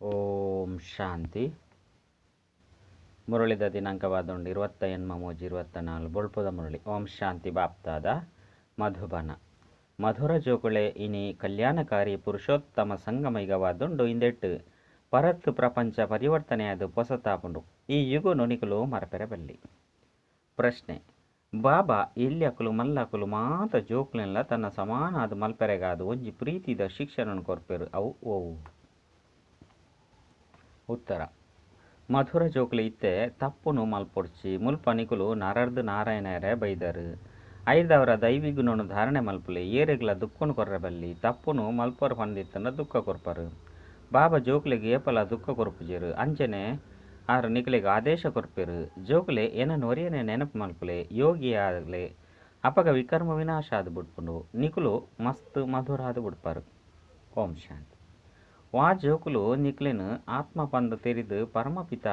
ಓಂ ಶಾಂತಿ. ಮುರಳಿದ ದಿನಾಂಕವಾದುಂಡು 28/3/24 ಬೊಳ್ಪುದ ಮುರಳಿ. ಓಂ ಶಾಂತಿ ಬಾಪ್ತಾದ ಮಧುಬನ ಮಧುರ ಜೋಕುಳೆ ಇನಿ ಕಲ್ಯಾಣಕಾರಿ ಪುರುಷೋತ್ತಮ ಸಂಗಮೈಗವಾದುಂಡು ಇಂದೆಟ್ಟು ಪರತ್ ಪ್ರಪಂಚ ಪರಿವರ್ತನೆಯಾದ ಹೊಸತಾಪುಂಡು ಈ ಯುಗು ನುನಿಕಲು ಮರಪೆರಬಲ್ಲಿ. ಪ್ರಶ್ನೆ: ಬಾಬಾ ಇಲ್ಯಕುಲು ಮಲ್ಲಕುಲು ಮಾತ ಜೋಕುಲೆಲ್ಲ ತನ್ನ ಸಮಾನಾದ ಮಲ್ಪೆರೆಗಾದು ಒಂಜಿ ಪ್ರೀತಿದ ಶಿಕ್ಷಣ ಕೊರ್ಪೆರು ಅವು ಓವು. ಉತ್ತರ: ಮಧುರ ಜೋಕುಲು ಇತ್ತೆ ತಪ್ಪುನು ಮಲ್ಪೊಡ್ಚಿ ಮುಲ್ಪನಿಕುಲು ನರರ್ದು ನಾರಾಯಣರೇ ಬೈದರು. ಐದವರ ದೈವಿಗುಣನು ಧಾರಣೆ ಮಲ್ಪುಲೆ ಏರೆಗ್ಲ ದುಃಖನು ಕೊರ್ರಬಲ್ಲಿ ತಪ್ಪುನು ಮಲ್ಪೊರು ಪಂದಿತ್ತನ ದುಃಖ ಕೊರ್ಪರು. ಬಾಬಾ ಜೋಕುಲೆಗೆ ಏಪಲ ದುಃಖ ಕೊರ್ಪುಜೆರು ಅಂಚನೆ ಆರು ನಿಕಲೆಗೆ ಆದೇಶ ಕೊರ್ಪೆರು. ಜೋಕುಲೆ ಏನನ್ನು ಒರಿಯನೆ ನೆನಪು ಮಲ್ಪುಲೆ ಯೋಗಿ ಆಗಲೆ ಅಪಗ ವಿಕರ್ಮ ವಿನಾಶ ಆದು ಬಿಡ್ಪುಂಡು ನಿಕುಲು ಮಸ್ತ್ ಮಧುರ ಆದು ಬಿಡ್ಪಾರು. ಓಂ ಶಾಂತಿ. ವಾ ಜೋಕುಲು ನಿಕ್ಲೆನು ಆತ್ಮ ಪಂದು ತೆರಿದು ಪರಮಪಿತ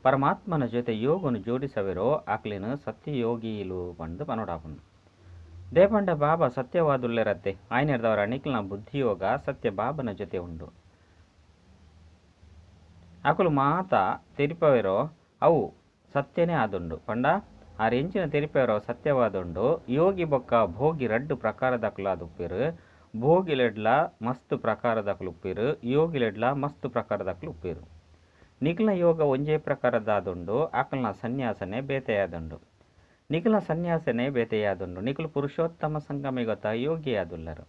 ಪರಮಾತ್ಮನ ಜೊತೆ ಯೋಗನು ಜೋಡಿಸವೆರೋ ಆಕ್ಲೆನು ಸತ್ಯಯೋಗಿಲು ಪಂದು ಪನೋಡಾಪುಂಡು. ದೇಪಂಡ ಬಾಬಾ ಸತ್ಯವಾದುಲ್ಲೆರತ್ತೆ ಆಯ್ನೆರ್ದವರ ನಿಕ್ಲಿನ ಬುದ್ಧಿಯೋಗ ಸತ್ಯ ಬಾಬನ ಜೊತೆ ಉಂಡು. ಅಕುಲು ಮಾತ ತೆರಿಪವೆರೋ ಅವು ಸತ್ಯನೇ ಆದುಂಡು ಪಂಡ ಆ ರೆಂಚಿನ ತೆರಿಪವೆರೋ ಸತ್ಯವಾದುಂಡು. ಯೋಗಿ ಬೊಕ್ಕ ಭೋಗಿ ರಡ್ಡು ಪ್ರಕಾರದಕುಲಾದುಪ್ಪೇರು. ಭೋಗಿಲೆಡ್ಲ ಮಸ್ತ್ ಪ್ರಕಾರದಕಲು ಉಪ್ಪೇರು, ಯೋಗಿಲೆಡ್ಲ ಮಸ್ತ್ ಪ್ರಕಾರದಕಲು ಉಪ್ಪೇರು. ನಿಖಿಲ್ನ ಯೋಗ ಒಂಜೇ ಪ್ರಕಾರದಾದುಂಡು ಆಕಲ್ನ ಸನ್ಯಾಸನೆ ಬೇತೆಯಾದುಂಡು. ನಿಖಿಲ್ನ ಸನ್ಯಾಸನೆ ಬೇತೆಯಾದುಂಡು. ನಿಖಿಲು ಪುರುಷೋತ್ತಮ ಸಂಗಮಿಗೊತ್ತ ಯೋಗಿಯಾದುಲ್ಲರು.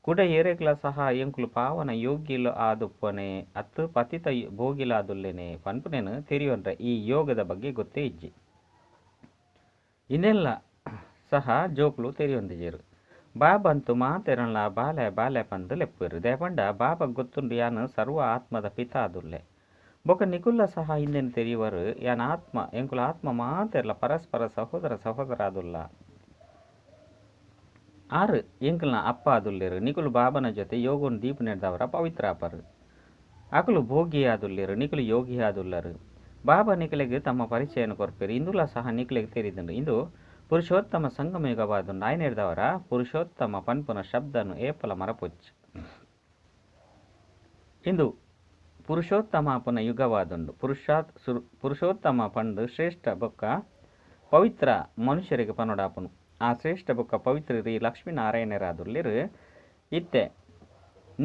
ಕುಡ ಏರೆಗ್ಲ ಸಹ ಎಂಕುಲು ಪಾವನ ಯೋಗಿಲು ಆದುಪ್ಪನೆ ಅತ್ತು ಪತಿತ ಭೋಗಿಲಾದುಲ್ಲೇನೆ ಪನ್ಪುನೇನು ತೆರಿಯೊಂಡ್ರೆ ಈ ಯೋಗದ ಬಗ್ಗೆ ಗೊತ್ತೇ ಇಜ್ಜಿ. ಇನ್ನೆಲ್ಲ ಸಹ ಜೋಕುಲು ತೆರಿಯೊಂದಿಜೇರು. ಬಾಬಂತು ಮಾತೆರಲ್ಲ ಬಾಲೆ ಬಾಲೆ ಪಂದು ಲೆಪ್ಪರು. ದೇಪಂಡ ಬಾಬಾ ಗೊತ್ತುಂಡು ಯಾನು ಸರ್ವ ಆತ್ಮದ ಪಿತ ಆದುಲ್ಲೆ. ಬೊಕ ನಿಕುಲ್ಲ ಸಹ ಹಿಂದೆನು ತೆರಿಯುವರು ಯಾನ್ ಆತ್ಮ ಎಂಕುಲ ಆತ್ಮ ಮಾತೆರ್ಲ ಪರಸ್ಪರ ಸಹೋದರ ಸಹೋದರ ಆದುಲ್ಲ. ಆರು ಎಂಕುಲ್ನ ಅಪ್ಪ ಆದುಲ್ಲೇರು. ನಿಕುಲು ಬಾಬನ ಜೊತೆ ಯೋಗನು ದೀಪ ನೆಡ್ದವರ ಪವಿತ್ರ ಅಪರು. ಅಕುಲು ಭೋಗಿ ಆದುಲ್ಲೇರು. ನಿಕುಲು ಯೋಗಿ ಆದುಲ್ಲರು. ಬಾಬಾ ನಿಕಲೆಗೆ ತಮ್ಮ ಪರಿಚಯನ ಕೊರ್ಪೇರು. ಇಂದುಲ ಸಹ ನಿಕಲೆಗೆ ತೆರಿದುಂಡು. ಇಂದು ಪುರುಷೋತ್ತಮ ಸಂಗಮಯುಗವಾದುಂಡು ಆಯ್ನೆಡ್ದವರ ಪುರುಷೋತ್ತಮ ಪನ್ಪುನ ಶಬ್ದನು ಏಪಲ ಮರಪೊಚ್ಚು. ಇಂದು ಪುರುಷೋತ್ತಮ ಪುನ ಯುಗವಾದುಂಡು. ಪುರುಷೋತ್ತಮ ಪಂಡು ಶ್ರೇಷ್ಠ ಬೊಕ್ಕ ಪವಿತ್ರ ಮನುಷ್ಯರಿಗೆ ಪನೋಡಾಪುನು. ಆ ಶ್ರೇಷ್ಠ ಬೊಕ್ಕ ಪವಿತ್ರ ರೀ ಲಕ್ಷ್ಮೀನಾರಾಯಣರಾದುಲ್ಲೇರು. ಇತ್ತೆ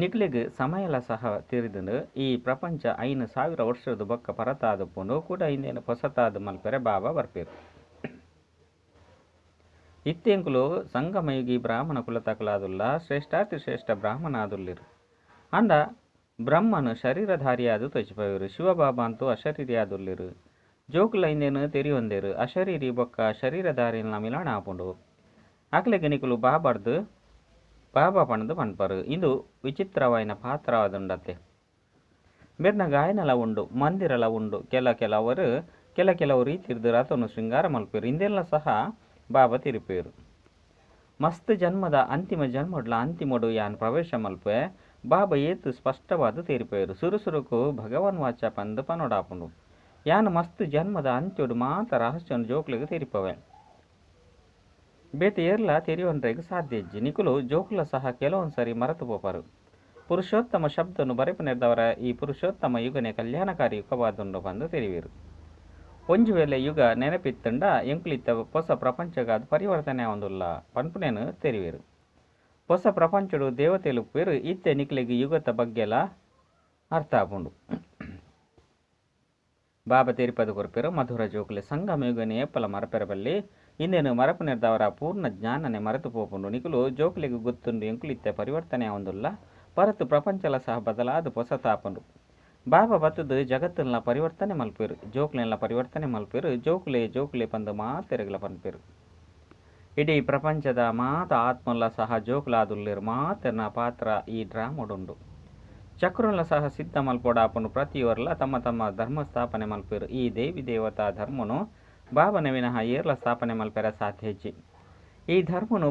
ನಿಕ್ಲೆಗೆ ಸಮಯಲ ಸಹ ತಿರಿದುಂಡು ಈ ಪ್ರಪಂಚ 5,000 ವರ್ಷದ ಬೊಕ್ಕ ಪರತಾದುಪ್ಪುಂಡು ಕೂಡ ಇಂದೇನು ಹೊಸತಾದು ಮಲ್ಪೆರೆ ಬಾಬಾ ಬರ್ಪೇರು. ಇತ್ತೆಂಕುಲು ಸಂಗಮಯುಗಿ ಬ್ರಾಹ್ಮಣ ಕುಲತಕಲಾದುಲ್ಲ ಶ್ರೇಷ್ಠಾತಿ ಶ್ರೇಷ್ಠ ಬ್ರಾಹ್ಮಣ ಆದುಲ್ಲಿರು. ಅಂಡ ಬ್ರಹ್ಮನು ಶರೀರಧಾರಿಯಾದು ತೊಚಿಪವರು. ಶಿವಬಾಬಾ ಅಂತೂ ಅಶರೀರಿಯಾದುಲ್ಲಿರು. ಜೋಕುಲ ಇಂದೇನು ತೆರಿಯೊಂದೇರು ಅಶರೀರಿ ಬೊಕ್ಕ ಶರೀರಧಾರಿನ ಮಿಲಾಣ ಆಪುಂಡು. ಅಕ್ಲೆಗೆ ನಿಕುಲು ಬಾಬಾ ಪಣದು ಪನ್ಪರು. ಇಂದು ವಿಚಿತ್ರವಾಯಿನ ಪಾತ್ರವಾದುಂಡತ್ತೆ. ಮೆರ್ನ ಗಾಯನಲ ಉಂಡು ಮಂದಿರಲ ಉಂಡು. ಕೆಲವರು ರೀತಿರ್ದು ರಥನು ಶೃಂಗಾರ ಮಲ್ಪೇರು. ಇಂದೆಲ್ಲ ಸಹ ಬಾಬಾ ತಿರುಪೇರು. ಮಸ್ತ್ ಜನ್ಮದ ಅಂತಿಮ ಜನ್ಮಡ್ಲ ಅಂತಿಮಡು ಯಾನ್ ಪ್ರವೇಶ ಮಲ್ಪೆ ಬಾಬಾ ಏತು ಸ್ಪಷ್ಟವಾದ ತೆರಿಪೇರು. ಸುರುಸುರುಕು ಭಗವಾನ್ ವಾಚ ಪಂದು ಪನೋಡಾಪುಂಡು. ಯಾನ್ ಮಸ್ತ್ ಜನ್ಮದ ಅಂತ್ಯಡು ಮಾತ ರಹಸ್ಯನು ಜೋಕ್ಲೆಗೆ ತೆರಿಪವೆ. ಬೇತೆ ಏರ್ಲ ತೆರಿಯೊಂಡ್ರೆಗೆ ಸಾಧ್ಯ ಇಜ್ಜಿ. ನಿಕುಲು ಜೋಕುಲ ಸಹ ಕೆಲವೊಂದ್ಸರಿ ಮರೆತು ಪೋಪರು. ಪುರುಷೋತ್ತಮ ಶಬ್ದನು ಬರೆಪು ನೆಡ್ದವರ ಈ ಪುರುಷೋತ್ತಮ ಯುಗನೆ ಕಲ್ಯಾಣಕಾರಿ ಯುಗವಾದುಂಡು ಪಂದು ತೆರಿವೇರು. ಒಂಜು ವೇಳೆ ಯುಗ ನೆನಪಿತ್ತಂಡ ಎಂಕುಲಿತ್ತ ಹೊಸ ಪ್ರಪಂಚಗಾದ ಪರಿವರ್ತನೆ ಆವೊಂದುಲ್ಲ ಪನ್ಪುನೇನು ತೆರಿವೇರು. ಹೊಸ ಪ್ರಪಂಚಡು ದೇವತೆಲು ಉಪ್ಪೇರು. ಇತ್ತೆ ನಿಕ್ಲೆಗೆ ಯುಗದ ಬಗ್ಗೆಲ ಅರ್ಥ ಆಪುಂಡು. ಬಾಬಾ ತೆರಿಪದು ಕೊರ್ಪೇರು ಮಧುರ ಜೋಕುಲೆ ಸಂಗಮ ಯುಗನೆ ಏಪಲ ಮರಪೆರಬಲ್ಲಿ ಇಂದೇನು ಮರಪು ನೆಡ್ದವರ ಪೂರ್ಣ ಜ್ಞಾನನೆ ಮರೆತು ಪೋಪುಂಡು. ನಿಕುಲು ಜೋಕುಲೆಗೆ ಗೊತ್ತುಂಡು ಎಂಕುಲಿತ್ತೆ ಪರಿವರ್ತನೆ ಆವೊಂದುಲ್ಲ ಪರತು ಪ್ರಪಂಚಲ ಸಹ ಬದಲಾದ ಹೊಸತಾಪುಂಡು. ಬಾಬಾ ಬತ್ತದು ಜಗತ್ತನ್ನ ಪರಿವರ್ತನೆ ಮಲ್ಪೇರು. ಜೋಕುಲೆಲ್ಲ ಪರಿವರ್ತನೆ ಮಲ್ಪೇರು. ಜೋಕುಲೆ ಪಂದು ಮಾತೆರೆಗಲ ಪನ್ಪೇರು. ಇಡೀ ಪ್ರಪಂಚದ ಮಾತ ಆತ್ಮಲ್ಲ ಸಹ ಜೋಕುಲಾದುಲ್ಲೇರು. ಮಾತೆರ್ನ ಪಾತ್ರ ಈ ಡ್ರಾಮಡುಂಡು. ಚಕ್ರಲ್ಲ ಸಹ ಸಿದ್ಧ ಮಲ್ಪೋಡಾಪುಂಡು. ಪ್ರತಿಯೊರ್ಲ ತಮ್ಮ ತಮ್ಮ ಧರ್ಮ ಸ್ಥಾಪನೆ ಮಲ್ಪೇರು. ಈ ದೇವಿ ದೇವತಾ ಧರ್ಮನು ಬಾಬನ ವಿನಃ ಏರ್ಲ ಸ್ಥಾಪನೆ ಮಲ್ಪೆರ ಸಾಧ್ಯ ಹೆಚ್ಚಿ. ಈ ಧರ್ಮನು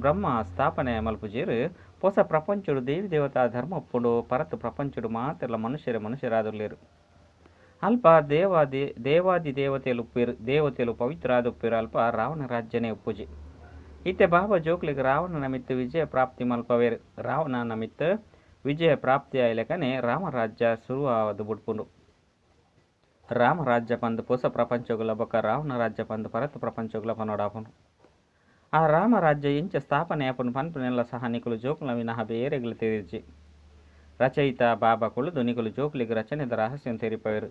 ಬ್ರಹ್ಮ ಸ್ಥಾಪನೆ ಮಲ್ಪುಜೇರು. ಹೊಸ ಪ್ರಪಂಚಡು ದೇವಿ ದೇವತಾ ಧರ್ಮ ಒಪ್ಪುಂಡು. ಪರತು ಪ್ರಪಂಚಡು ಮಾತೆರ್ಲ ಮನುಷ್ಯರಾದುಲ್ಲೇರು. ಅಲ್ಪ ದೇವಾದಿ ದೇವತೆಲು ಉಪ್ಪೇರು. ದೇವತೆಲು ಪವಿತ್ರಾದುಪ್ಪೇರು. ಅಲ್ಪ ರಾವಣ ರಾಜ್ಯನೇ ಉಪ್ಪುಜಿ. ಇತ್ತೆ ಬಾಬಾ ಜೋಕ್ಲಿಗೆ ರಾವಣನ ಮಿತ್ತು ವಿಜಯ ಪ್ರಾಪ್ತಿ ಮಲ್ಪವೇರು. ರಾವಣನ ಮಿತ್ತು ವಿಜಯ ಪ್ರಾಪ್ತಿಯಾಯಲೆಕನೆ ರಾಮರಾಜ್ಯ ಶುರುವಾದು ಬುಡ್ಪುಂಡು. ರಾಮರಾಜ್ಯ ಪಂದ್ ಹೊಸ ಪ್ರಪಂಚಗುಲ ಬೊಕ ರಾವಣ ರಾಜ್ಯ ಪಂದ್ ಪರತ ಪ್ರಪಂಚಗುಲ ಪನೋಡಾಪುಂಡು. ಆ ರಾಮರಾಜ್ಯ ಇಂಚ ಸ್ಥಾಪನೆ ಆಪುನು ಪನ್ಪನೆಲ್ಲ ಸಹ ನಿಕುಲು ಜೋಕುಲ ವಿನಃ ಬೇರೆಗಳು ತಿಳಿರ್ಜಿ. ರಚಯಿತ ಬಾಬಾ ಕುಳಿದು ನಿಕುಲು ಜೋಕುಲಿಗೆ ರಚನೆದ ರಹಸ್ಯಂ ತೆರಿಪವೆರು.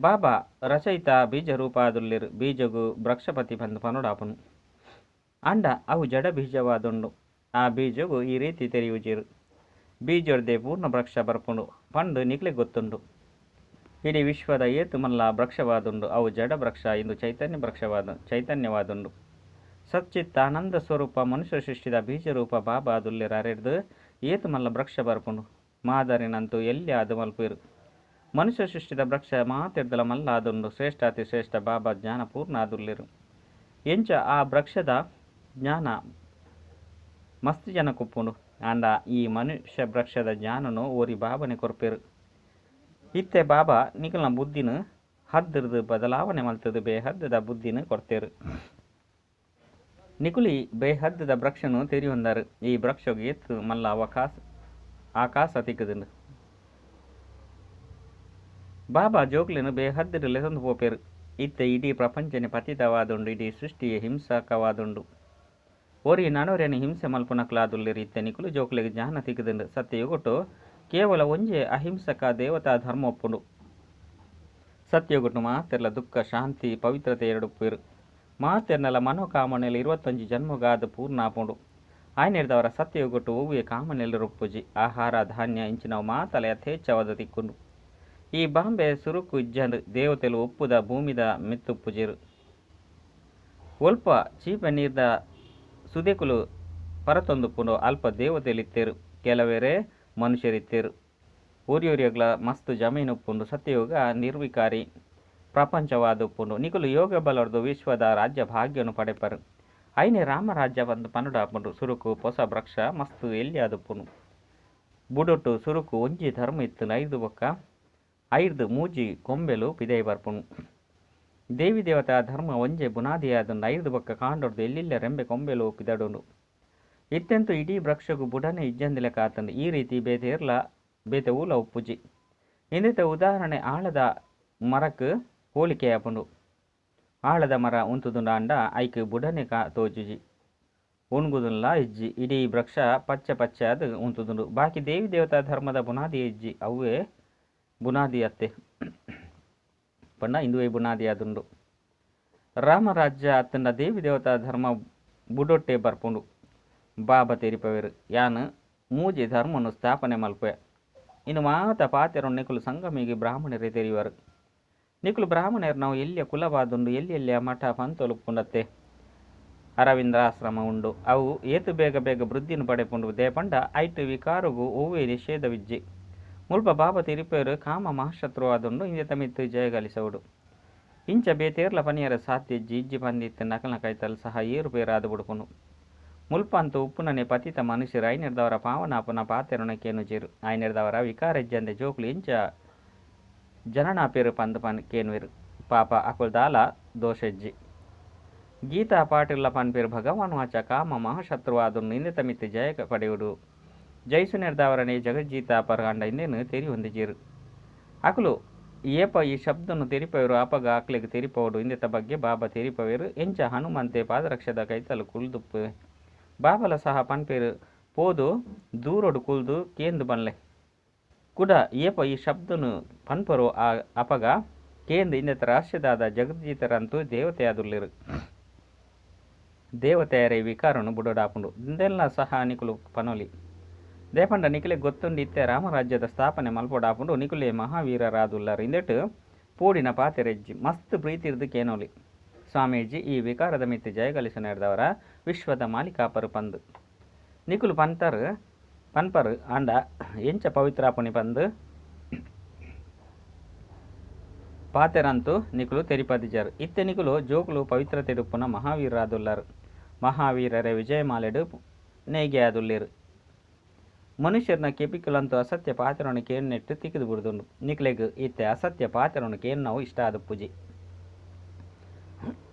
ಬಾಬಾ ರಚಯಿತ ಬೀಜ ರೂಪಾದುಲ್ಲಿರು. ಬೀಜಗು ವೃಕ್ಷಪತಿ ಪಂದ್ ಪನೋಡಾಪುನು. ಅಂಡ ಅವು ಜಡ ಬೀಜವಾದುಂಡು. ಆ ಬೀಜಗು ಈ ರೀತಿ ತೆರೆಯುಜಿರು. ಬೀಜೊಡ್ದೆ ಪೂರ್ಣ ವೃಕ್ಷ ಬರ್ಪುಂಡು ಪಂಡು ನಿಕ್ಲೆ ಗೊತ್ತುಂಡು. ಇಡೀ ವಿಶ್ವದ ಏತು ಮಲ್ಲ ವೃಕ್ಷವಾದುಂಡು. ಅವು ಜಡ ವೃಕ್ಷ ಇಂದು ಚೈತನ್ಯವಾದುಂಡು. ಸಚ್ಚಿತ್ತ ಆನಂದ ಸ್ವರೂಪ ಮನುಷ್ಯ ಸೃಷ್ಟಿದ ಬೀಜರೂಪ ಬಾಬಾ ದುಲ್ಲಿರ ಅರೆಡ್ದು ಏತು ಮಲ್ಲ ವೃಕ್ಷ ಬರ್ಪುಂಡು. ಮಾದರಿನಂತೂ ಎಲ್ಲಿ ಅದು ಮಲ್ಪಿರು. ಮನುಷ್ಯ ಸೃಷ್ಟಿದ ವೃಕ್ಷ ಮಾತೆರ್ದಲ ಮಲ್ಲ ಆದುಂಡು. ಶ್ರೇಷ್ಠಾತಿ ಶ್ರೇಷ್ಠ ಬಾಬಾ ಜ್ಞಾನ ಪೂರ್ಣ ಆದುಲ್ಲಿರು. ಎಂಚ ಆ ವೃಕ್ಷದ ಜ್ಞಾನ ಮಸ್ತ್ ಜನ ಕುಪ್ಪುಂಡು. ಅಂಡ ಈ ಮನುಷ್ಯ ವೃಕ್ಷದ ಜ್ಞಾನನು ಓರಿ ಬಾಬನೆ ಕೊರ್ಪೆರು. ಇತ್ತೆ ಬಾಬಾ ನಿಕಲ್ನ ಬುದ್ಧಿನ ಹದ್ದಿರ್ದು ಬದಲಾವಣೆ ಮಲ್ತದು ಬೇಹದ್ದದ ಬುದ್ಧಿನ ಕೊಡ್ತೇರು. ನಿಕುಲಿ ಬೇಹದ್ದದ ವೃಕ್ಷನು ತೆರಿ ಹೊಂದಾರು. ಈ ವೃಕ್ಷವು ಎತ್ತು ಮಲ್ಲ ಆಕಾಶ ತಿಕ್ಕದುಂಡು. ಬಾಬಾ ಜೋಕ್ಲೆನು ಬೇಹದ್ದಿರು ಲೆಸೊಂದು ಪೋಪೇರು. ಇತ್ತೆ ಇಡೀ ಪ್ರಪಂಚನೆ ಪತಿತವಾದುಂಡು. ಇಡೀ ಸೃಷ್ಟಿಯೇ ಹಿಂಸಕವಾದುಂಡು. ಓರಿ ನಡೋರೆನು ಹಿಂಸೆ ಮಲ್ಪುನಕ್ಲಾದುಲ್ಲಿರು. ಇತ್ತೆ ನಿಕುಲು ಜೋಕ್ಲೆಗೆ ಜ್ಞಾನ ತಿಕ್ಕದುಂಡು. ಸತ್ಯಯುಗುಟ್ಟು ಕೇವಲ ಒಂಜೆ ಅಹಿಂಸಕ ದೇವತಾ ಧರ್ಮ ಒಪ್ಪುಂಡು. ಸತ್ಯಯುಗುಟ್ಟು ಮಾತೆರ್ಲ ದುಃಖ ಶಾಂತಿ ಪವಿತ್ರತೆ ಎರಡುಪ್ಪೇರು. ಮಾತೆರ್ನಲ ಮನೋಕಾಮನೆಯಲ್ಲಿ 21 ಜನ್ಮಗಾದ ಪೂರ್ಣ ಆಪುಂಡು. ಆಯ್ನೆರ್ದವರ ಸತ್ಯಯುಗುಟ್ಟು ಹೂವಿಯ ಕಾಮನೆಯಲ್ಲಿ ರುಪ್ಪುಜಿ. ಆಹಾರ ಧಾನ್ಯ ಇಂಚಿನವು ಮಾತಲ ಯಥೇಚ್ಛವಾದ ತಿಕ್ಕುಂಡು. ಈ ಬಾಂಬೆ ಸುರುಕು ಇಜ್ಜಂಡು ದೇವತೆಲು ಒಪ್ಪುದ ಭೂಮಿದ ಮಿತ್ತುಪ್ಪುಜಿರು. ಒಲ್ಪ ಚೀಪ ನೀರ್ದ ಸುದೆಕುಲು ಪರತೊಂದುಪ್ಪುಂಡು. ಅಲ್ಪ ದೇವತೆಲಿತ್ತೇರು. ಕೆಲವೇರೆ ಮನುಷ್ಯರಿತ್ತೇರು. ಊರಿಯೂರಿಯಗ್ಲ ಮಸ್ತ್ ಜಮೀನುಪ್ಪುಂಡು. ಸತ್ಯಯುಗ ನಿರ್ವಿಕಾರಿ ಪ್ರಪಂಚವಾದುಪ್ಪುಂಡು. ನಿಕುಲು ಯೋಗ ಬಲರ್ದು ವಿಶ್ವದ ರಾಜ್ಯ ಭಾಗ್ಯನು ಪಡೆಪರು. ಐನೆ ರಾಮರಾಜ್ಯ ಬಂದು ಪನ್ನುಡಾಪುಂಡು. ಸುರುಕು ಹೊಸ ವೃಕ್ಷ ಮಸ್ತ್ ಎಲ್ಲಿ ಆದುಪ್ಪುನು. ಬುಡೊಟ್ಟು ಸುರುಕು ಒಂಜಿ ಧರ್ಮ ಇತ್ತು. ಐದು ಬೊಕ್ಕ ಐದು ಮೂಜಿ ಕೊಂಬೆಲು ಪಿದೈ ಬರ್ಪುನು. ದೇವಿ ದೇವತಾ ಧರ್ಮ ಒಂಜೆ ಬುನಾದಿಯಾದುಂಡು. ಐದು ಬೊಕ್ಕ ಕಾಂಡೊಡ್ದು ಎಲ್ಲಿಲ್ಲ ರೆಂಬೆ ಕೊಂಬೆಲು ಪಿದಡುಂಡು. ಇತ್ತೆಂತು ಇಡೀ ವೃಕ್ಷಗೂ ಬುಡನೆ ಇಜ್ಜಂದಿಲೆ ಕಾತಂಡು. ಈ ರೀತಿ ಬೇತೆ ಊಲ ಉಪ್ಪುಜಿ. ಇಂದಿತ ಉದಾಹರಣೆ ಆಳದ ಮರಕ್ಕೆ ಹೋಲಿಕೆಯಾಪುಂಡು. ಆಳದ ಮರ ಉಂತುದುಂಡ ಅಂಡ ಐಕ್ ಬುಡನೆ ತೋಜುಜಿ ಉಣ್ಗುದುಲ್ಲ ಇಜ್ಜಿ. ಇಡೀ ವೃಕ್ಷ ಪಚ್ಚೆ ಅದು ಉಂತುದುಂಡು. ಬಾಕಿ ದೇವಿ ದೇವತಾ ಧರ್ಮದ ಬುನಾದಿ ಇಜ್ಜಿ. ಅವೇ ಬುನಾದಿ ಅತ್ತೆ ಪಂಡ ಇಂದುವೇ ಬುನಾದಿ ಆದುಂಡು. ರಾಮರಾಜ್ಯ ಅತ್ತಂಡ ದೇವಿ ದೇವತಾ ಧರ್ಮ ಬುಡೊಟ್ಟೆ ಬರ್ಪುಂಡು. ಬಾಬಾ ತೆರಿಪವೆರು ಯಾನು ಮೂಜಿ ಧರ್ಮನು ಸ್ಥಾಪನೆ ಮಲ್ಪೆ. ಇನ್ನು ಮಾತ ಪಾತೆರು ನಿಕುಲು ಸಂಗಮಿಗೆ ಬ್ರಾಹ್ಮಣರೇ ತೆರಿವರು. ನಿಕುಲು ಬ್ರಾಹ್ಮಣರು ನಾವು ಎಲ್ಲಿಯ ಕುಲವಾದುಂಡು. ಎಲ್ಲಿಯ ಮಠ ಪಂತೊಲುಪ್ಪುಂಡತ್ತೆ ಅರವಿಂದ್ರಾಶ್ರಮ ಉಂಡು. ಅವು ಏತು ಬೇಗ ವೃದ್ಧಿನ ಪಡೆಪುಂಡು. ದೇಪಂಡ ಐಟು ವಿಕಾರಗೂ ಹೂವೇ ನಿಷೇಧವಿಜ್ಜಿ. ಮುಲ್ಪ ಬಾಬಾ ತಿರುಪೇರು ಕಾಮ ಮಹಾಶತ್ರು ಆದುಂಡು. ಇಂದೆ ತಮಿತ್ತು ಜಯಗಳಿಸವುಡು. ಇಂಚ ಬೇತೇರ್ಲ ಪನಿಯರ ಸಾಧ್ಯ ಇಜ್ಜಿ ಪಂದಿತ್ತು ನಕಲ್ನ ಕೈತಲ್ ಸಹ ಏರುಪೇರಾದು ಬುಡುಪುನು. ಮುಲ್ಪ ಅಂತೂ ಉಪ್ಪುನನೆ ಪತಿತ ಮನುಷ್ಯರು ಐನೆರ್ದವರ ಪಾವನಾಪನ ಪಾತೆರುಣಕೇನು ಜೇರು. ಐನೆರ್ದವರ ವಿಕಾರ ಇಜ್ಜಂದೆ ಜೋಕ್ಲು ಇಂಚ ಜನನಾ ಪೇರು ಪಂದ್ ಕೇನುವೆರು. ಪಾಪ ಅಕುಲ್ದಾಲ ದೋಷಜ್ಜಿ. ಗೀತಾ ಪಾಟಿಲ್ಲ ಪನ್ಪೇರು ಭಗವಾನ್ ವಾಚ ಕಾಮ ಮಹಾಶತ್ರುವಾದುಂಡು. ಇಂದೆ ತಮಿತ್ತು ಜಯ ಪಡೆಯುವುದು. ಜೈಸುನೆರ್ದವರನೇ ಜಗಜ್ಜೀತ ಪರಗಂಡ ಇಂದೇನು ತೆರಿ ಹೊಂದಿಜೀರು. ಅಕುಲು ಏಪ ಈ ಶಬ್ದನು ತೆರಿಪವೆರು. ಅಪಗ ಅಕ್ಲೆಗೆ ತೆರಿಪವಡು. ಇಂದೆತ ಬಗ್ಗೆ ಬಾಬಾ ತೆರಿಪವೆರು. ಎಂಚ ಹನುಮಂತೆ ಪಾದರಕ್ಷದ ಕೈತಲು ಕುಲ್ದುಪ್ಪು. ಬಾಬಲ ಸಹ ಪನ್ಪೇರು ಪೋದು ದೂರೊಡು ಕುಲ್ದು ಕೇಂದು ಬನ್ಲೆ ಕುಡ ಏಪ ಈ ಶಬ್ದನು ಪನ್ಪರು ಆ ಅಪಗ ಕೇಂದು ಇಂದೆತ ರಾಷ್ಟ್ರದಾದ ಜಗಜ್ಜೀತರಂತೂ ದೇವತೆಯಾದುಲ್ಲಿರು. ದೇವತೆಯರೇ ವಿಕಾರನು ಬುಡೋಡಾಪುಂಡು. ಇಂದೆಲ್ಲ ಸಹ ನಿಕುಲು ಪನೋಲಿ ದೇಪಂಡ ನಿಕಲೆ ಗೊತ್ತುಂಡು. ಇತ್ತೆ ರಾಮರಾಜ್ಯದ ಸ್ಥಾಪನೆ ಮಲ್ಪೋಡಾಪುಂಡು. ನಿಕುಲೆ ಮಹಾವೀರರಾದುಲ್ಲರು. ಇಂದೆಟ್ಟು ಪೂಡಿನ ಪಾತೆರೆಜ್ಜಿ ಮಸ್ತ್ ಪ್ರೀತಿರ್ದು ಕೇನೋಲಿ. ಸ್ವಾಮೀಜಿ ಈ ವಿಕಾರದ ಮಿತ್ತಿ ಜಯಗಳಿಸನೆರ್ದವರ ವಿಶ್ವದ ಮಾಲಿಕಾಪರು ಪಂದು ನಿಕುಲು ಪನ್ಪರು ಅಂಡ ಎಂಚ ಪವಿತ್ರಾಪುನಿ ಪಂದು ಪಾತೆರಂತೂ ನಿಕುಲು ತೆರಿಪದಿಜರು. ಇತ್ತೆ ನಿಕುಲು ಜೋಕುಲು ಪವಿತ್ರತೆಡುಪ್ಪುನ ಮಹಾವೀರರಾದುಲ್ಲರು. ಮಹಾವೀರರೇ ವಿಜಯಮಾಲೆಡು ನೇಗೆ ಆದುಲ್ಲಿರು. ಮನುಷ್ಯರನ್ನ ಕೆಪಿಕಲಂತೂ ಅಸತ್ಯ ಪಾತ್ರವನ್ನು ಕೇನ್ನಟ್ಟು ತಿಕ್ಕಿದು ಬಿಡುದುಂಡು. ನಿಕ್ಲೆಗ್ ಇತ್ತೆ ಅಸತ್ಯ ಪಾತ್ರವನ್ನು ಕೇನ್ ನಾವು ಇಷ್ಟ ಆದ ಪೂಜಿ.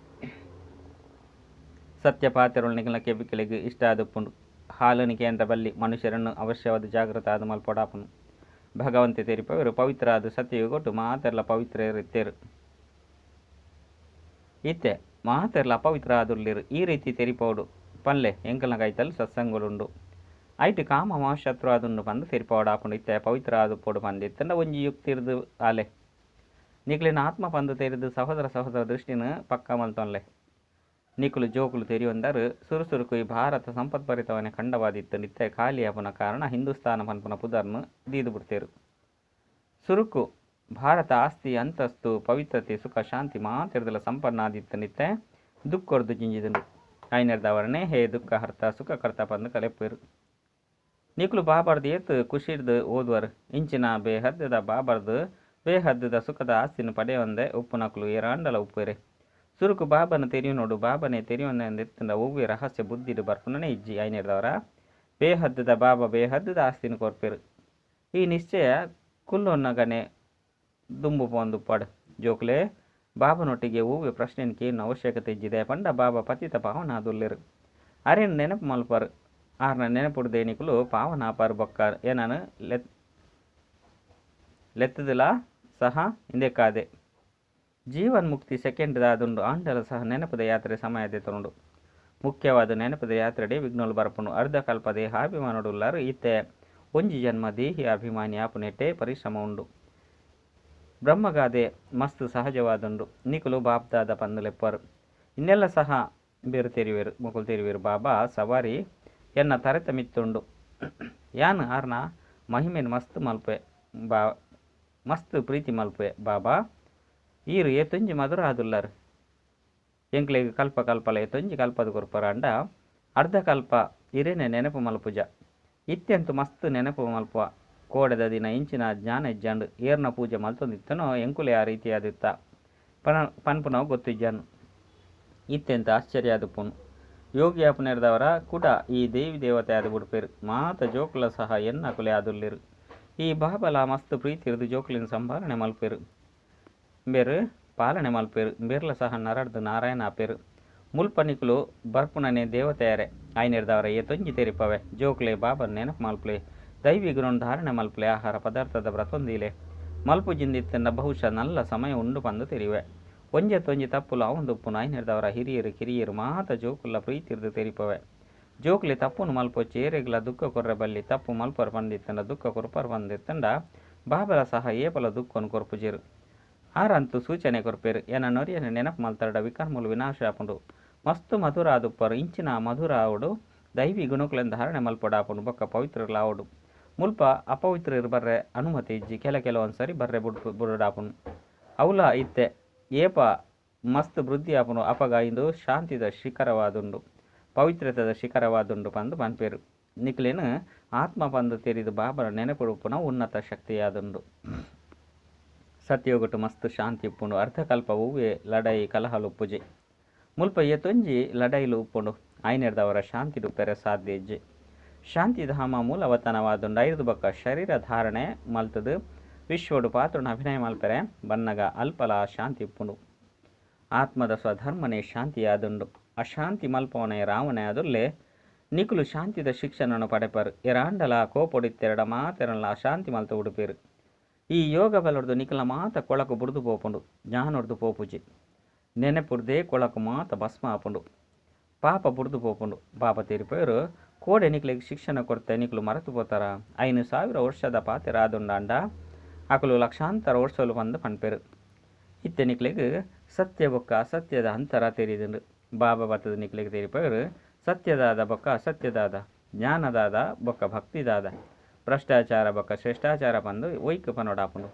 ಸತ್ಯ ಪಾತ್ರಗಳು ನಿಕಲ ಕೆಪಿಕಲಿಗೆ ಇಷ್ಟ ಆದಪ್ಪುಂಡು. ಹಾಲನಿ ಕೇಂದ್ರ ಬಲ್ಲಿ ಮನುಷ್ಯರನ್ನು ಅವಶ್ಯವಾದ ಜಾಗೃತ ಆದ ಮಲ್ಪೊಡಾಪನು ಭಗವಂತೆ ತೆರಿಪವರು ಪವಿತ್ರ ಆದ ಸತ್ಯವು ಕೊಟ್ಟು ಮಾತೆಲ್ಲ ಪವಿತ್ರ ಇರುತ್ತೇರು ಇತ್ತೆ ಮಾತೆಲ್ಲ ಅಪವಿತ್ರ ಆದುರ್ಲಿರು ಈ ರೀತಿ ತೆರಿಪೋಡು ಪಲ್ಲೆ ಎಂಕಲ್ನ ಕೈತಲ್ಲಿ ಸತ್ಸಂಗುಲುಂಡು ಐಟು ಕಾಮ ಶತ್ರು ಆದುಂಡು ಪಂದು ತೆರಿಪೋಡಾಪುಂಡು ಇತ್ತೆ ಪವಿತ್ರ ಆದು ಪೋಡು ಪಂದಿತ್ತಂಡ ಒಂಜಿ ಯುಕ್ತಿರ್ದು ಆಲೆ ನಿಕ್ಲಿನ ಆತ್ಮ ಪಂದು ತೆರಿದು ಸಹೋದರ ದೃಷ್ಟಿನ ಪಕ್ಕ ಮಲ್ತೊನ್ಲೆ ನಿಕುಲು ಜೋಕುಲು ತೆರಿಯೊಂದರು ಸುರುಸುರುಕು ಈ ಭಾರತ ಸಂಪತ್ಭರಿತವನೇ ಖಂಡವಾದಿತ್ತು ನಿತ್ಯ ಖಾಲಿ ಆಪುನ ಕಾರಣ ಹಿಂದೂಸ್ತಾನ ಪನ್ಪುನ ಪುದರ್ನು ದೀದು ಬಿಡ್ತೇರು ಸುರುಕು ಭಾರತ ಆಸ್ತಿ ಅಂತಸ್ತು ಪವಿತ್ರತೆ ಸುಖ ಶಾಂತಿ ಮಾತಿರ್ದಲ ಸಂಪನ್ನ ಆದಿತ್ತು ನಿತ್ಯ ದುಃಖೊರ್ದು ಜಿಂಜಿದನು ಐನರ್ದವರನೇ ಹೇ ದುಃಖ ಹರ್ತ ಸುಖ ಕರ್ತ ಪಂದು ಕಲೆಪ್ಪೇರು ನಿಕುಲು ಬಾಬರ್ದು ಏತು ಖುಷಿರ್ದು ಓದುವರು ಇಂಚಿನ ಬೇಹದ್ದದ ಬಾಬರ್ದು ಬೇಹದ್ದದ ಸುಖದ ಆಸ್ತಿನ ಪಡೆಯೊಂದೆ ಉಪ್ಪು ನಕಲು ಏರಾಂಡಲ ಉಪ್ಪೇರೆ ಸುರುಕು ಬಾಬನ ತೆರಿಯು ನೋಡು ಬಾಬನೇ ತೆರಿಯೊಂದೆಂದಿತ್ತಂಡ ಒವ್ವೆ ರಹಸ್ಯ ಬುದ್ಧಿಡು ಬರ್ಪುನನೇ ಇಜ್ಜಿ ಐನಿರ್ದವರ ಬೇಹದ್ದದ ಬಾಬಾ ಬೇಹದ್ದದ ಆಸ್ತಿನ ಕೊರ್ಪೇರು ಈ ನಿಶ್ಚಯ ಕುಲ್ಲೊನ್ನಗನೆ ದುಂಬು ಪೊಂದು ಪಡ್ ಜೋಕ್ಲೆ ಬಾಬನೊಟ್ಟಿಗೆ ಒವ್ವೆ ಪ್ರಶ್ನೆನಿಗೆ ಏನು ಅವಶ್ಯಕತೆ ಇಜ್ಜಿದೆ ಪಂಡ ಬಾಬಾ ಪತಿತ ಪಾವನ ಆದುಲ್ಲೇರು ಅರೇನು ನೆನಪು ಮಲ್ಪರು ಆರ್ನ ನೆನಪುಡು ದೇನಿಕುಲು ಪಾವನ ಆಪಾರು ಬೊಕ್ಕ ಏನನು ಲೆತ್ತದಿಲ್ಲ ಸಹ ಹಿಂದೆ ಕಾದೆ ಜೀವನ್ ಮುಕ್ತಿ ಸೆಕೆಂಡ್ ದಾದುಂಡು ಆಂಡಲ ಸಹ ನೆನಪದ ಯಾತ್ರೆ ಸಮಯದೆ ತೊಂಡು ಮುಖ್ಯವಾದ ನೆನಪದ ಯಾತ್ರೆಡೆ ವಿಘ್ನೋಲು ಬರ್ಪುನು ಅರ್ಧ ಕಲ್ಪ ದೇಹಾಭಿಮಾನಡುಲ್ಲಾರು ಇತ್ತೆ ಒಂಜಿ ಜನ್ಮ ದೇಹಿ ಅಭಿಮಾನಿ ಆಪುನೆಟ್ಟೆ ಪರಿಶ್ರಮ ಉಂಡು ಬ್ರಹ್ಮಗಾದೆ ಮಸ್ತ್ ಸಹಜವಾದುಂಡು ನಿಕುಲು ಬಾಬ್ದಾದ ಪಂದುಲೆಪ್ಪರು ಇನ್ನೆಲ್ಲ ಸಹ ಬೇರು ತೆರಿವೇರು ಮುಕುಲು ತೆರಿವೇರು ಬಾಬಾ ಸವಾರಿ ಎನ್ನ ತರೆತ ಮಿತ್ತುಂಡು ಯಾನ್ ಆರ್ನ ಮಹಿಮೆನ್ ಮಸ್ತ್ ಮಲ್ಪೆ ಮಸ್ತ್ ಪ್ರೀತಿ ಮಲ್ಪೆ ಬಾಬಾ ಈರು ಏತೊಂಜಿ ಮಧುರ ಆದುಲ್ಲಾರು ಎಂಕ್ಲೆಗ್ ಕಲ್ಪ ಕಲ್ಪಲ ಏತೊಂಜಿ ಕಲ್ಪದ ಕೊರ್ಪರ ಅಂಡ ಅರ್ಧ ಕಲ್ಪ ಇರೇನೆ ನೆನಪು ಮಲ್ಪುಜ ಇತ್ಯಂತು ಮಸ್ತ್ ನೆನಪು ಮಲ್ಪುವ ಕೋಡೆದ ದಿನ ಇಂಚಿನ ಜ್ಞಾನ ಇಜ್ಜಂಡು ಏರ್ನ ಪೂಜೆ ಮಲ್ತೊಂದಿತ್ತನೋ ಎಂಕುಲೆ ಆ ರೀತಿಯಾದಿತ್ತ ಪನ್ಪುನವು ಗೊತ್ತಿಜ್ಜನು ಇತ್ತೆಂತ ಆಶ್ಚರ್ಯ ಆದುಪ್ಪುನು ಯೋಗಿ ಅಪನೆರ್ದವರ ಕೂಡ ಈ ದೇವಿ ದೇವತೆ ಆದು ಬಿಡ್ಪೇರು ಮಾತ ಜೋಕುಲ ಸಹ ಎನ್ನ ಕುಲೆ ಆದುಲ್ಲಿರು ಈ ಬಾಬಲ ಮಸ್ತ್ ಪ್ರೀತಿ ಇರಿದು ಜೋಕುಲಿನ ಸಂಭಾರಣೆ ಮಲ್ಪೇರು ಬೇರು ಪಾಲನೆ ಮಲ್ಪೇರು ಬೇರ್ಲ ಸಹ ನರಡ್ದು ನಾರಾಯಣ ಆಪೇರು ಮುಲ್ಪನಿಕುಲು ಬರ್ಪುನನೆ ದೇವತೆಯರೆ ಐನಿರ್ದವರ ಏತೊಂಜಿ ತೆರಿಪವೆ ಜೋಕ್ಲೆ ಬಾಬನ್ ನೆನಪು ಮಲ್ಪಲೆ ದೈವಿಗುಣ ಧಾರಣೆ ಮಲ್ಪಲೆ ಆಹಾರ ಪದಾರ್ಥದ ವ್ರತೊಂದಿಲೆ ಮಲ್ಪು ಜಿಂದಿತ್ತಂಡ ಬಹುಶಃ ನಲ್ಲ ಸಮಯ ಉಂಡು ಪಂದು ತೆರಿವೆ ಒಂಜೆ ತೊಂಜಿ ತಪ್ಪುಲು ಅವಂದುಪ್ಪುನು ಐನಿರ್ದವರ ಹಿರಿಯರು ಕಿರಿಯರು ಮಾತ ಜೋಕುಲ್ಲ ಪ್ರೀತಿರ್ದು ತೆರಿಪವೆ ಜೋಕ್ಲೆ ತಪ್ಪುನು ಮಲ್ಪೊಚ್ಚಿ ಏರೆಗ್ಲ ದುಃಖ ಕೊರ್ರೆ ಬಲ್ಲಿ ತಪ್ಪು ಮಲ್ಪರ್ ಬಂದಿತ್ತಂಡ ದುಃಖ ಕೊರ್ಪರ್ ಬಂದಿತ್ತಂಡ ಬಾಬಲ ಸಹ ಏಪಲ ದುಃಖನು ಕೊರ್ಪುಜೇರು ಆರಂತು ಸೂಚನೆ ಕೊರ್ಪೇರು ಏನ ನೊರಿಯನ ನೆನಪು ಮಲ್ತರಡ ವಿಕರ್ಮುಲು ವಿನಾಶ ಆಪುಂಡು ಮಸ್ತ್ ಮಧುರ ಆದುಪ್ಪರು ಇಂಚಿನ ಮಧುರ ಆವುಡು ದೈವಿ ಗುಣಕುಲೆಂದು ಧಾರಣೆ ಮಲ್ಪಡಾಪುಂಡು ಬೊಕ್ಕ ಪವಿತ್ರಲ ಆವುಡು ಮುಲ್ಪ ಅಪವಿತ್ರ ಬರ್ರೆ ಅನುಮತಿ ಇಜ್ಜಿ ಕೆಲವೊಂದ್ಸರಿ ಬರ್ರೆ ಬುಡಾಪುನು ಅವಲ ಇತ್ತೆ ಏಪ ಮಸ್ತ್ ವೃದ್ಧಿ ಆಪುನು ಅಪಗ ಇಂದು ಶಾಂತಿದ ಶಿಖರವಾದುಂಡು ಪವಿತ್ರತದ ಶಿಖರವಾದುಂಡು ಪಂದು ಪನ್ಪೇರು ನಿಕ್ಲೇನು ಆತ್ಮ ಪಂದು ತೆರಿದು ಬಾಬರ ನೆನಪುಡುಪುನ ಉನ್ನತ ಶಕ್ತಿಯಾದುಂಡು ಸತ್ಯೋಗುಟ್ಟು ಮಸ್ತ್ ಶಾಂತಿ ಉಪ್ಪುಂಡು ಅರ್ಧಕಲ್ಪ ಹೂವೆ ಲಡಾಯಿ ಕಲಹಲು ಉಪ್ಪುಜೆ ಮುಲ್ಪ ಏತೊಂಜಿ ಲಡೈಲು ಉಪ್ಪುಂಡು ಐನೆರ್ದವರ ಶಾಂತಿ ಡುಪ್ಪೆರೆ ಸಾಧ್ಯ ಇಜ್ಜೆ ಶಾಂತಿಧಾಮ ಮೂಲವತನವಾದುಂಡು ಐದು ಬೊಕ್ಕ ಶರೀರ ಧಾರಣೆ ಮಲ್ತದು ವಿಶ್ವಡು ಪಾತ್ರುನ ಅಭಿನಯ ಮಲ್ಪೆರೆ ಬನ್ನಗ ಅಲ್ಪಲ ಶಾಂತಿ ಉಪ್ಪುಂಡು ಆತ್ಮದ ಸ್ವಧರ್ಮನೆ ಶಾಂತಿಯಾದುಂಡು ಅಶಾಂತಿ ಮಲ್ಪವನೆ ರಾವಣೆ ಅದುಲ್ಲೆ ನಿಕುಲು ಶಾಂತಿದ ಶಿಕ್ಷಣನು ಪಡೆಪರು ಎರಾಂಡಲ ಕೋಪೊಡಿತ್ತೆರಡ ಮಾತೆರಲ್ಲ ಅಶಾಂತಿ ಮಲ್ತು ಉಡುಪೇರು ಈ ಯೋಗ ಬಲೊಡ್ದು ನಿಕಲ ಮಾತ ಕೊಳಕು ಬುಡ್ದು ಪೋಪುಂಡು ಜ್ಞಾನೊಡ್ದು ಪೋಪುಜಿ ನೆನೆಪುಡ್ದೇ ಕೊಳಕು ಮಾತ ಭಸ್ಮ ಆಪುಂಡು ಪಾಪ ಬುಡ್ದು ಪೋಪುಂಡು ಪಾಪ ತೀರಿಪೋಯರು ಕೋಡೆ ನಿಕ್ಲಿಗೆ ಶಿಕ್ಷಣ ಕೊಡ್ತೆ ನಿಕಲು ಮರೆತು ಪೋತಾರ 5,000 ವರ್ಷದ ಪಾತೆರಾದುಂಡಾಂಡ ಅಕಲು ಲಕ್ಷಾಂತರ ವರ್ಷಲು ಬಂದು ಪನ್ಪೇರು ಇತ್ತೆ ನಿಕ್ಲಿಗೆ ಸತ್ಯ ಬೊಕ್ಕ ಅಸತ್ಯದ ಅಂತರ ತೆರಿದುಂಡು ಬಾಬಾ ಬತ್ತದ ನಿಕ್ಲಿಗೆ ತೀರಿಪೋಯರು ಸತ್ಯದಾದ ಬೊಕ್ಕ ಅಸತ್ಯದಾದ ಜ್ಞಾನದಾದ ಬೊಕ್ಕ ಭಕ್ತಿದಾದ ಭ್ರಷ್ಟಾಚಾರ ಬೊಕ್ಕ ಶ್ರೇಷ್ಠಾಚಾರ ಬಂದು ಒಯ್ಕ ಪನೋಡಾಪುಂಡು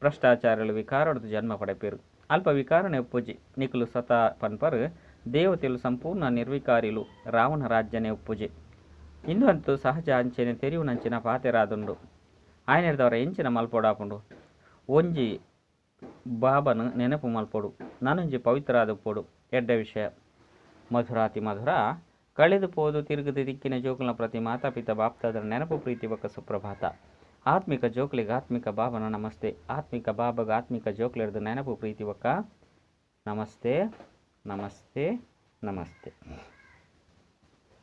ಭ್ರಷ್ಟಾಚಾರಲು ವಿಕಾರೊಡ್ದು ಜನ್ಮ ಪಡೆಪೇರು ಅಲ್ಪ ವಿಕಾರನೆ ಉಪ್ಪುಜಿ ನಿಕುಲು ಸತ ಪನ್ಪರು ದೇವತೆಲು ಸಂಪೂರ್ಣ ನಿರ್ವಿಕಾರಿಲು ರಾವಣ ರಾಜ್ಯನೇ ಉಪ್ಪುಜಿ ಇಂದು ಅಂತೂ ಸಹಜ ಅಂಚೆನೆ ತೆರಿವುನಂಚಿನ ಪಾತೆರಾದುಂಡು ಆಯ್ನೆರ್ದವರ ಎಂಚಿನ ಮಲ್ಪೋಡಾಪುಂಡು ಒಂಜಿ ಬಾಬನು ನೆನಪು ಮಲ್ಪೊಡು ನಾನೊಂಜಿ ಪವಿತ್ರಾದ ಉಪ್ಪೊಡು ಎಡ್ಡ ವಿಷಯ ಮಧುರಾತಿ ಮಧುರ ಕಳೆದು ಪೋದು ತಿರುಗದು ದಿಕ್ಕಿನ ಜೋಕುಲ ಪ್ರತಿ ಮಾತಾಪಿತ ಬಾಪ್ತಾದರ ನೆನಪು ಪ್ರೀತಿ ಬೊಕ್ಕ ಸುಪ್ರಭಾತ ಆತ್ಮಿಕ ಜೋಕ್ಲಿಗೆ ಆತ್ಮಿಕ ಬಾಬನ ನಮಸ್ತೆ ಆತ್ಮಿಕ ಬಾಬಗ ಆತ್ಮಿಕ ಜೋಕ್ಲೆರ್ದು ನೆನಪು ಪ್ರೀತಿ ಬೊಕ್ಕ ನಮಸ್ತೆ ನಮಸ್ತೆ ನಮಸ್ತೆ.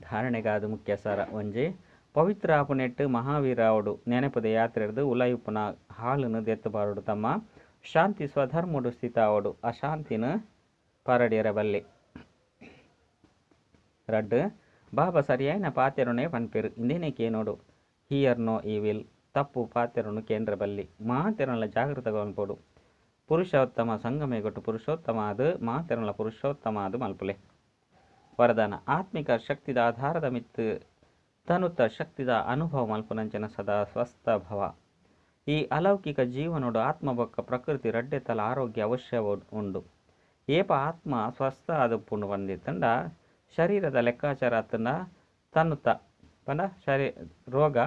ಧಾರಣೆಗಾದು ಮುಖ್ಯ ಸಾರ ಒಂಜಿ ಪವಿತ್ರ ಆಪುನೆಟ್ಟು ಮಹಾವೀರ ಅವಡು ನೆನಪದ ಯಾತ್ರೆರ್ದು ಉಲಾಯುಪ್ಪುನ ಹಾಳುನು ದೆತ್ತುಬಾರುಡು ತಮ್ಮ ಶಾಂತಿ ಸ್ವಧರ್ಮುಡು ಸ್ಥಿತ ಅವಡು ಅಶಾಂತಿನ ಪರಡಿಯರ ಬಲ್ಲಿ ರಡ್ಡು ಬಾಬಾ ಸರಿಯಾಯಿನ ಪಾತೆರುನೇ ಪನ್ಪೆರು ಇಂದೇನೇಕೆ ನೋಡು ಹಿಯರ್ ನೋ ಈ ವಿಲ್ ತಪ್ಪು ಪಾತೆರನು ಕೇಂದ್ರ ಬಲ್ಲಿ ಮಾತೆರನ ಜಾಗೃತಗೊಳ್ಪೋಡು ಪುರುಷೋತ್ತಮ ಸಂಗಮೇಗೊಟ್ಟು ಪುರುಷೋತ್ತಮ ಅದು ಮಾತೆರನ ಪುರುಷೋತ್ತಮ ಅದು ಮಲ್ಪಲೆ ವರದಾನ ಆತ್ಮಿಕ ಶಕ್ತಿದ ಆಧಾರದ ಮಿತ್ತು ತನುತ ಶಕ್ತಿದ ಅನುಭವ ಮಲ್ಪುನಂಚನ ಸದಾ ಸ್ವಸ್ಥ ಭವ ಈ ಅಲೌಕಿಕ ಜೀವನೋಡು ಆತ್ಮಬೊಕ್ಕ ಪ್ರಕೃತಿ ರಡ್ಡೆ ತಲ ಆರೋಗ್ಯ ಅವಶ್ಯ ಉಂಡು ಏಪ ಆತ್ಮ ಸ್ವಸ್ಥ ಆದುಪ್ಪುಂಡು ಬಂದಿತ್ತಂಡ ಶರೀರದ ಲೆಕ್ಕಾಚಾರ ಆತನ ತನ್ನುತ್ತ ಪಂಡ ರೋಗ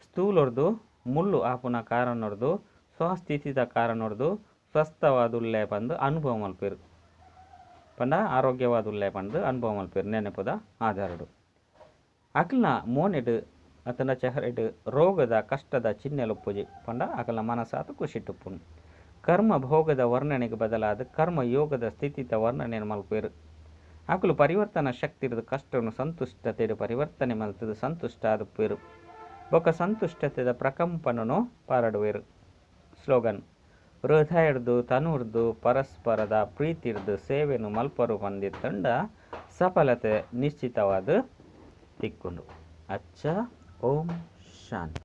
ಸ್ಥೂಲೊರ್ದು ಮುಳ್ಳು ಆಪುನ ಕಾರಣೊರ್ದು ಸ್ವಸ್ಥಿತಿದ ಕಾರಣೊರ್ದು ಸ್ವಸ್ಥವಾದುಲ್ಲೆ ಬಂದು ಅನುಭವ ಮಲ್ಪೇರು ಪಂಡ ಆರೋಗ್ಯವಾದುಲ್ಲೆ ಬಂದು ಅನುಭವ ಮಲ್ಪೇರು ನೆನಪದ ಆಧಾರಡು ಅಕಲ್ನ ಮೋನೆಡು ಅತನ ಚೆಹರೆಡು ರೋಗದ ಕಷ್ಟದ ಚಿಹ್ನೆಲುಪ್ಪುಜಿ ಪಂಡ ಅಕಲ್ನ ಮನಸ್ಸಾತು ಖುಷಿಟ್ಟುಪ್ಪುನು ಕರ್ಮ ಭೋಗದ ವರ್ಣನೆಗೆ ಬದಲಾದ ಕರ್ಮ ಯೋಗದ ಸ್ಥಿತಿತ ವರ್ಣನೆ ಮಲ್ಪೇರು ಅಕಲು ಪರಿವರ್ತನಾ ಶಕ್ತಿ ಇರೋದು ಕಷ್ಟವನ್ನು ಸಂತುಷ್ಟತೆಡು ಪರಿವರ್ತನೆ ಮಲ್ತದು ಸಂತುಷ್ಟ ಆದುಪ್ಪೇರು ಬೊಕ್ಕ ಸಂತುಷ್ಟತೆದ ಪ್ರಕಂಪನನು ಪಾರಡುವೆರು ಸ್ಲೋಗನ್ ಹೃದಯರ್ದು ತನುರ್ದು ಪರಸ್ಪರದ ಪ್ರೀತಿರ್ದು ಸೇವೆನು ಮಲ್ಪರು ಬಂದಿತ್ತಂಡ ಸಫಲತೆ ನಿಶ್ಚಿತವಾದ ತಿಕ್ಕೊಂಡು ಅಚ್ಚ ಓಂ ಶಾಂತಿ.